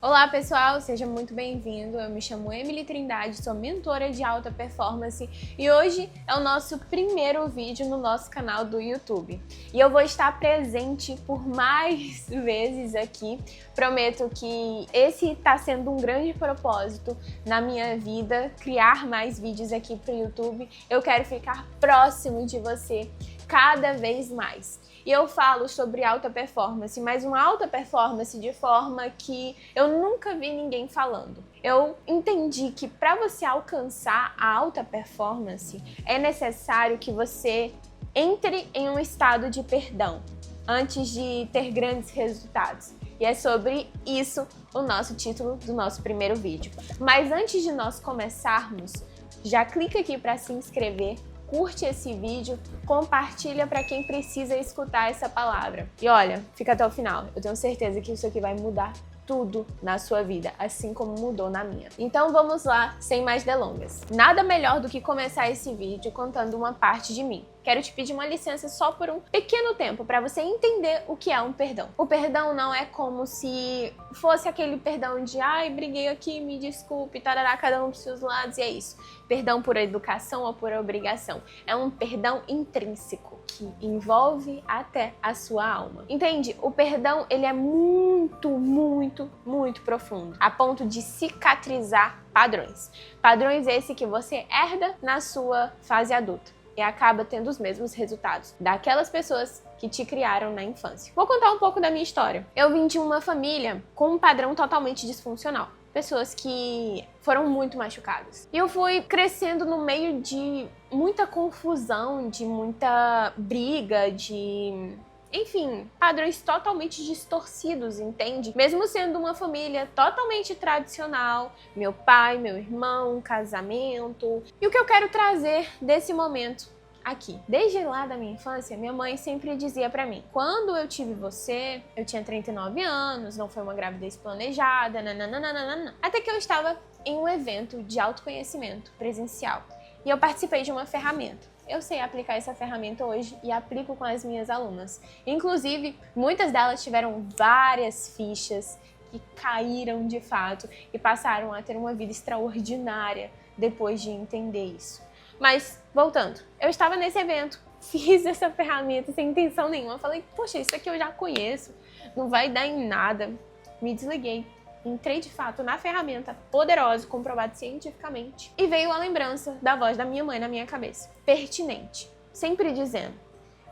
Olá pessoal, seja muito bem-vindo. Eu me chamo Emily Trindade, sou mentora de alta performance e hoje é o nosso primeiro vídeo no nosso canal do YouTube. E eu vou estar presente por mais vezes aqui. Prometo que esse está sendo um grande propósito na minha vida, criar mais vídeos aqui para o YouTube. Eu quero ficar próximo de você cada vez mais. E eu falo sobre alta performance, mas uma alta performance de forma que eu nunca vi ninguém falando. Eu entendi que para você alcançar a alta performance é necessário que você entre em um estado de perdão antes de ter grandes resultados. E é sobre isso o nosso título do nosso primeiro vídeo. Mas antes de nós começarmos, já clica aqui para se inscrever. Curte esse vídeo, compartilha para quem precisa escutar essa palavra. E olha, fica até o final. Eu tenho certeza que isso aqui vai mudar tudo na sua vida, assim como mudou na minha. Então vamos lá, sem mais delongas. Nada melhor do que começar esse vídeo contando uma parte de mim. Quero te pedir uma licença só por um pequeno tempo para você entender o que é um perdão. O perdão não é como se fosse aquele perdão de ai, briguei aqui, me desculpe, tarará, cada um para os seus lados e é isso. Perdão por educação ou por obrigação. É um perdão intrínseco que envolve até a sua alma. Entende? O perdão, ele é muito profundo, a ponto de cicatrizar padrões. Padrões esse que você herda na sua fase adulta e acaba tendo os mesmos resultados daquelas pessoas que te criaram na infância. Vou contar um pouco da minha história. Eu vim de uma família com um padrão totalmente disfuncional. Pessoas que foram muito machucadas. E eu fui crescendo no meio de muita confusão, de muita briga, enfim, padrões totalmente distorcidos, entende? Mesmo sendo uma família totalmente tradicional, meu pai, meu irmão, casamento. E o que eu quero trazer desse momento aqui? Desde lá da minha infância, minha mãe sempre dizia pra mim: quando eu tive você, eu tinha 39 anos, não foi uma gravidez planejada, nananana. Até que eu estava em um evento de autoconhecimento presencial e eu participei de uma ferramenta. Eu sei aplicar essa ferramenta hoje e aplico com as minhas alunas. Inclusive, muitas delas tiveram várias fichas que caíram de fato e passaram a ter uma vida extraordinária depois de entender isso. Mas, voltando, eu estava nesse evento, fiz essa ferramenta sem intenção nenhuma. Falei, poxa, isso aqui eu já conheço, não vai dar em nada. Me desliguei. Entrei de fato na ferramenta poderosa, comprovada cientificamente, e veio a lembrança da voz da minha mãe na minha cabeça, pertinente, sempre dizendo: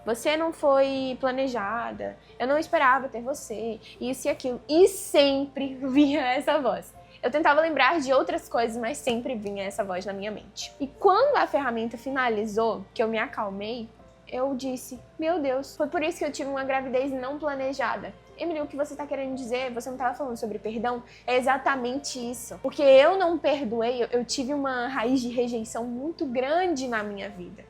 você não foi planejada, eu não esperava ter você, isso e aquilo, e sempre vinha essa voz. Eu tentava lembrar de outras coisas, mas sempre vinha essa voz na minha mente. E quando a ferramenta finalizou, que eu me acalmei, eu disse: meu Deus, foi por isso que eu tive uma gravidez não planejada. Emily, o que você está querendo dizer? Você não estava falando sobre perdão? É exatamente isso. Porque eu não perdoei, eu tive uma raiz de rejeição muito grande na minha vida.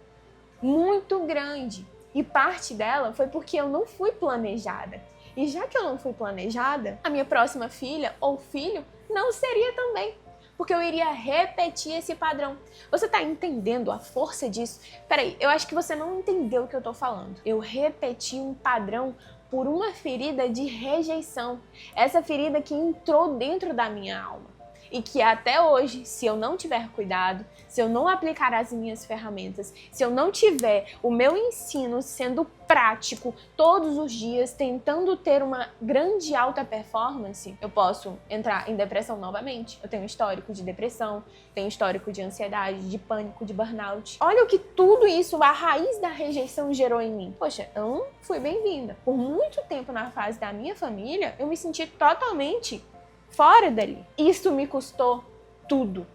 Muito grande. E parte dela foi porque eu não fui planejada. E já que eu não fui planejada, a minha próxima filha ou filho não seria também. Porque eu iria repetir esse padrão. Você tá entendendo a força disso? Peraí, eu acho que você não entendeu o que eu tô falando. Eu repeti um padrão por uma ferida de rejeição. Essa ferida que entrou dentro da minha alma. E que até hoje, se eu não tiver cuidado, se eu não aplicar as minhas ferramentas, se eu não tiver o meu ensino sendo prático todos os dias, tentando ter uma grande alta performance, eu posso entrar em depressão novamente. Eu tenho histórico de depressão, tenho histórico de ansiedade, de pânico, de burnout. Olha o que tudo isso, a raiz da rejeição gerou em mim. Poxa, eu não fui bem-vinda. Por muito tempo na fase da minha família, eu me senti totalmente fora dali. Isso me custou tudo.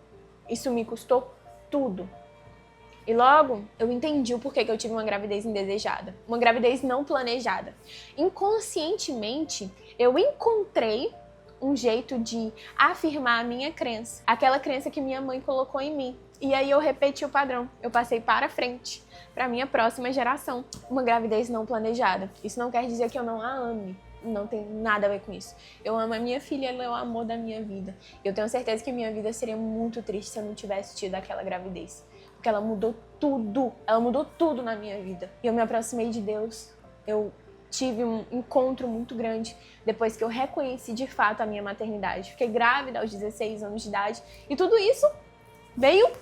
Isso me custou tudo. E logo eu entendi o porquê que eu tive uma gravidez indesejada. Uma gravidez não planejada. Inconscientemente, eu encontrei um jeito de afirmar a minha crença. Aquela crença que minha mãe colocou em mim. E aí eu repeti o padrão. Eu passei para frente, para minha próxima geração. Uma gravidez não planejada. Isso não quer dizer que eu não a ame. Não tem nada a ver com isso. Eu amo a minha filha, ela é o amor da minha vida. Eu tenho certeza que minha vida seria muito triste se eu não tivesse tido aquela gravidez. Porque ela mudou tudo. Ela mudou tudo na minha vida. E eu me aproximei de Deus. Eu tive um encontro muito grande depois que eu reconheci de fato a minha maternidade. Fiquei grávida aos 16 anos de idade e tudo isso veio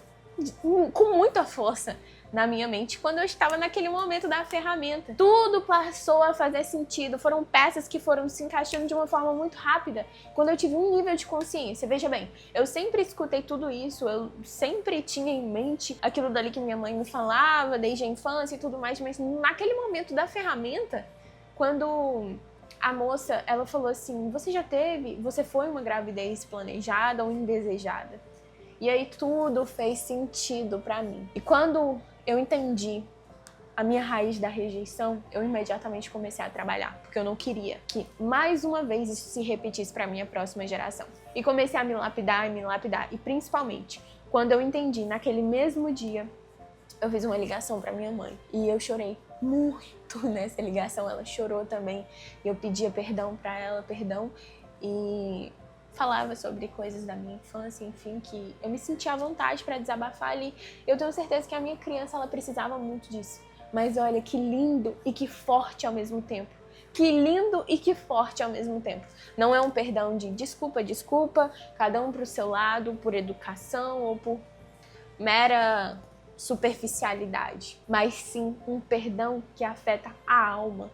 com muita força na minha mente quando eu estava naquele momento da ferramenta. Tudo passou a fazer sentido, foram peças que foram se encaixando de uma forma muito rápida quando eu tive um nível de consciência. Veja bem, eu sempre escutei tudo isso, eu sempre tinha em mente aquilo dali que minha mãe me falava desde a infância e tudo mais, mas naquele momento da ferramenta, quando a moça, ela falou assim, você foi uma gravidez planejada ou indesejada? E aí tudo fez sentido pra mim. E quando eu entendi a minha raiz da rejeição, eu imediatamente comecei a trabalhar, porque eu não queria que mais uma vez isso se repetisse pra minha próxima geração. E comecei a me lapidar. E principalmente, quando eu entendi, naquele mesmo dia, eu fiz uma ligação pra minha mãe. E eu chorei muito nessa ligação, ela chorou também. Eu pedia perdão pra ela, e falava sobre coisas da minha infância, enfim, que eu me sentia à vontade para desabafar ali. Eu tenho certeza que a minha criança, ela precisava muito disso. Mas olha, que lindo e que forte ao mesmo tempo. Que lindo e que forte ao mesmo tempo. Não é um perdão de desculpa, cada um pro seu lado, por educação ou por mera superficialidade. Mas sim um perdão que afeta a alma.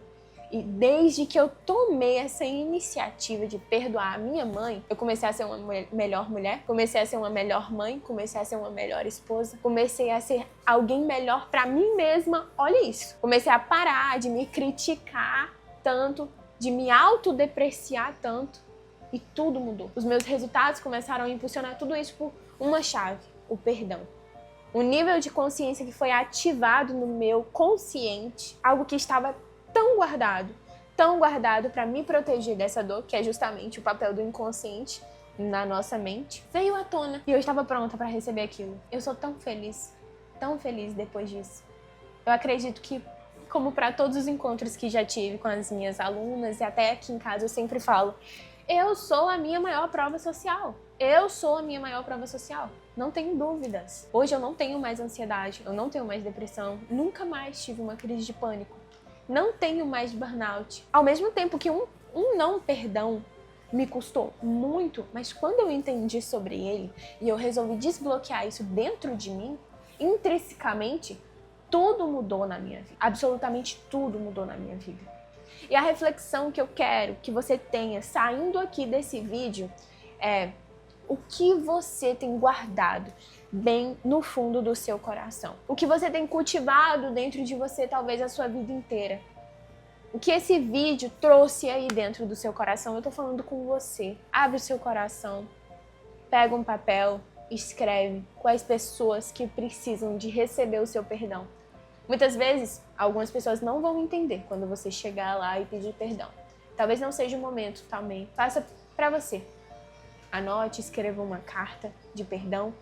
E desde que eu tomei essa iniciativa de perdoar a minha mãe, eu comecei a ser uma melhor mulher, comecei a ser uma melhor mãe, comecei a ser uma melhor esposa, comecei a ser alguém melhor pra mim mesma. Olha isso. Comecei a parar de me criticar tanto, de me autodepreciar tanto, e tudo mudou. Os meus resultados começaram a impulsionar tudo isso por uma chave, o perdão. Um nível de consciência que foi ativado no meu consciente, algo que estava tão guardado para me proteger dessa dor, que é justamente o papel do inconsciente na nossa mente, veio à tona e eu estava pronta para receber aquilo. Eu sou tão feliz depois disso. Eu acredito que, como para todos os encontros que já tive com as minhas alunas e até aqui em casa, eu sempre falo, eu sou a minha maior prova social. Eu sou a minha maior prova social. Não tenho dúvidas. Hoje eu não tenho mais ansiedade, eu não tenho mais depressão, nunca mais tive uma crise de pânico. Não tenho mais burnout. Ao mesmo tempo que um não perdão me custou muito, mas quando eu entendi sobre ele e eu resolvi desbloquear isso dentro de mim, intrinsecamente, tudo mudou na minha vida. Absolutamente tudo mudou na minha vida. E a reflexão que eu quero que você tenha saindo aqui desse vídeo é o que você tem guardado bem no fundo do seu coração. O que você tem cultivado dentro de você talvez a sua vida inteira. O que esse vídeo trouxe aí dentro do seu coração. Eu tô falando com você. Abre o seu coração, pega um papel, escreve quais pessoas que precisam de receber o seu perdão. Muitas vezes, algumas pessoas não vão entender quando você chegar lá e pedir perdão. Talvez não seja o momento também. Faça pra você. Anote, escreva uma carta de perdão,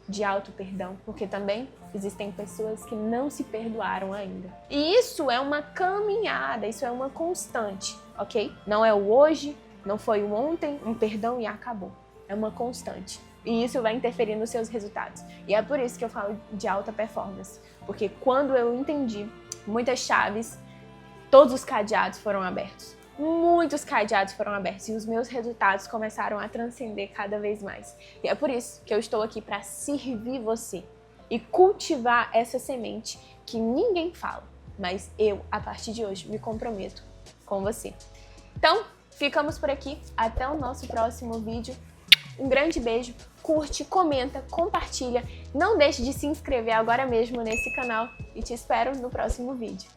de auto-perdão, porque também existem pessoas que não se perdoaram ainda. E isso é uma caminhada, isso é uma constante, ok? Não é o hoje, não foi o ontem, um perdão e acabou. É uma constante. E isso vai interferir nos seus resultados. E é por isso que eu falo de alta performance. Porque quando eu entendi muitas chaves, todos os cadeados foram abertos. Muitos cadeados foram abertos e os meus resultados começaram a transcender cada vez mais. E é por isso que eu estou aqui para servir você e cultivar essa semente que ninguém fala, mas eu, a partir de hoje, me comprometo com você. Então, ficamos por aqui. Até o nosso próximo vídeo. Um grande beijo, curte, comenta, compartilha. Não deixe de se inscrever agora mesmo nesse canal e te espero no próximo vídeo.